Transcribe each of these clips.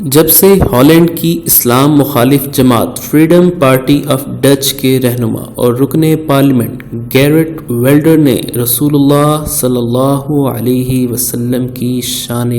جب سے ہالینڈ کی اسلام مخالف جماعت فریڈم پارٹی آف ڈچ کے رہنما اور رکن پارلیمنٹ گیرٹ ویلڈر نے رسول اللہ صلی اللہ علیہ وسلم کی شان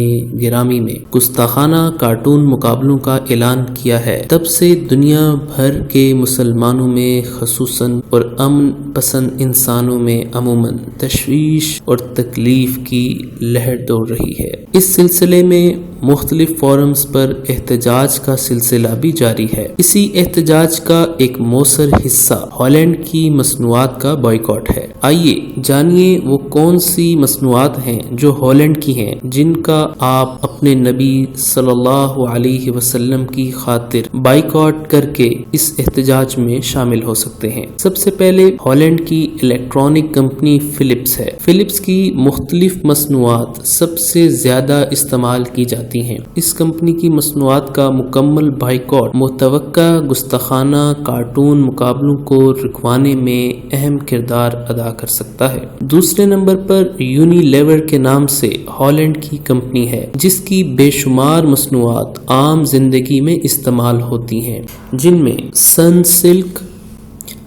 گرامی میں گستاخانہ کارٹون مقابلوں کا اعلان کیا ہے، تب سے دنیا بھر کے مسلمانوں میں خصوصاً اور امن پسند انسانوں میں عموماً تشویش اور تکلیف کی لہر دوڑ رہی ہے۔ اس سلسلے میں مختلف فورمز پر احتجاج کا سلسلہ بھی جاری ہے۔ اسی احتجاج کا ایک مؤثر حصہ ہالینڈ کی مصنوعات کا بائیکاٹ ہے۔ آئیے جانیے وہ کون سی مصنوعات ہیں جو ہالینڈ کی ہیں، جن کا آپ اپنے نبی صلی اللہ علیہ وسلم کی خاطر بائیکاٹ کر کے اس احتجاج میں شامل ہو سکتے ہیں۔ سب سے پہلے ہالینڈ کی الیکٹرانک کمپنی فلپس ہے۔ فلپس کی مختلف مصنوعات سب سے زیادہ استعمال کی جاتی ہیں۔ اس کمپنی کی مصنوعات کا مکمل بائیکاٹ متوقع گستاخانہ کارٹون مقابلوں کو رکوانے میں اہم کردار ادا کر سکتا ہے۔ دوسرے نمبر پر یونیلیور کے نام سے ہالینڈ کی کمپنی ہے، جس کی بے شمار مصنوعات عام زندگی میں استعمال ہوتی ہیں، جن میں Sunsilk,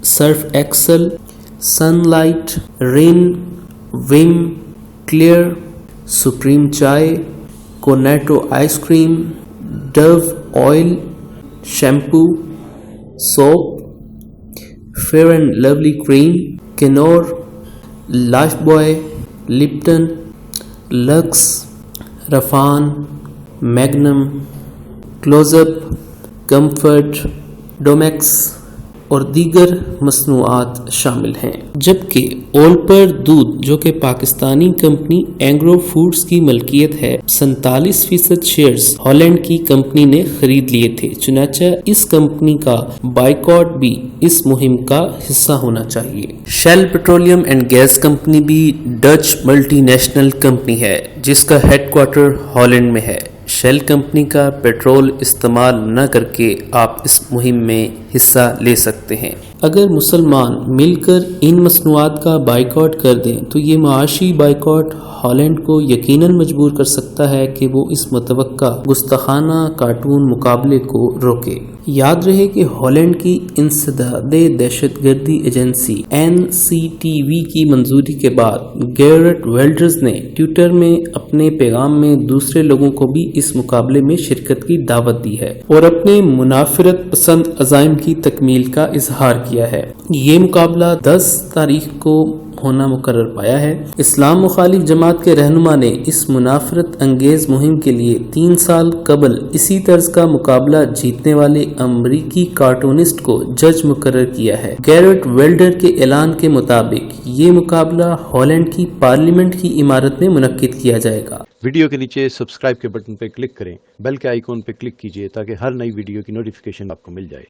Surf Excel, Sunlight, Rin, Vim, Clear, Supreme چائے، Cornetto ice cream, Dove oil, shampoo, soap, Fair and Lovely cream, Knorr, Lifebuoy, Lipton, Lux, Rafhan, Magnum, Closeup, Comfort, Domex اور دیگر مصنوعات شامل ہیں۔ جبکہ اولپر دودھ، جو کہ پاکستانی کمپنی اینگرو فوڈز کی ملکیت ہے، 47% شیئرز ہالینڈ کی کمپنی نے خرید لیے تھے۔ چنانچہ اس کمپنی کا بائیکاٹ بھی اس مہم کا حصہ ہونا چاہیے۔ Shell petroleum and gas company بھی ڈچ ملٹی نیشنل کمپنی ہے، جس کا ہیڈ کوارٹر ہالینڈ میں ہے۔ شیل کمپنی کا پیٹرول استعمال نہ کر کے آپ اس مہم میں حصہ لے سکتے ہیں۔ اگر مسلمان مل کر ان مصنوعات کا بائیکاٹ کر دیں تو یہ معاشی بائیکاٹ ہالینڈ کو یقیناً مجبور کر سکتا ہے کہ وہ اس متوقع گستاخانہ کارٹون مقابلے کو روکے۔ یاد رہے کہ ہالینڈ کی انسداد دہشت گردی ایجنسی NCTV کی منظوری کے بعد گیرٹ ویلڈرز نے ٹویٹر میں اپنے پیغام میں دوسرے لوگوں کو بھی اس مقابلے میں شرکت کی دعوت دی ہے اور اپنے منافرت پسند عزائم کی تکمیل کا اظہار کیا ہے۔ یہ مقابلہ 10 تاریخ کو ہونا مقرر پایا ہے۔ اسلام مخالف جماعت کے رہنما نے اس منافرت انگیز مہم کے لیے 3 سال قبل اسی طرز کا مقابلہ جیتنے والے امریکی کارٹونسٹ کو جج مقرر کیا ہے۔ گیرٹ ویلڈر کے اعلان کے مطابق یہ مقابلہ ہالینڈ کی پارلیمنٹ کی عمارت میں منعقد کیا جائے گا۔ ویڈیو کے نیچے سبسکرائب کے بٹن پہ کلک کریں، بیل کے آئیکن پہ کلک کیجئے تاکہ ہر نئی ویڈیو کی نوٹیفیکیشن آپ کو مل جائے۔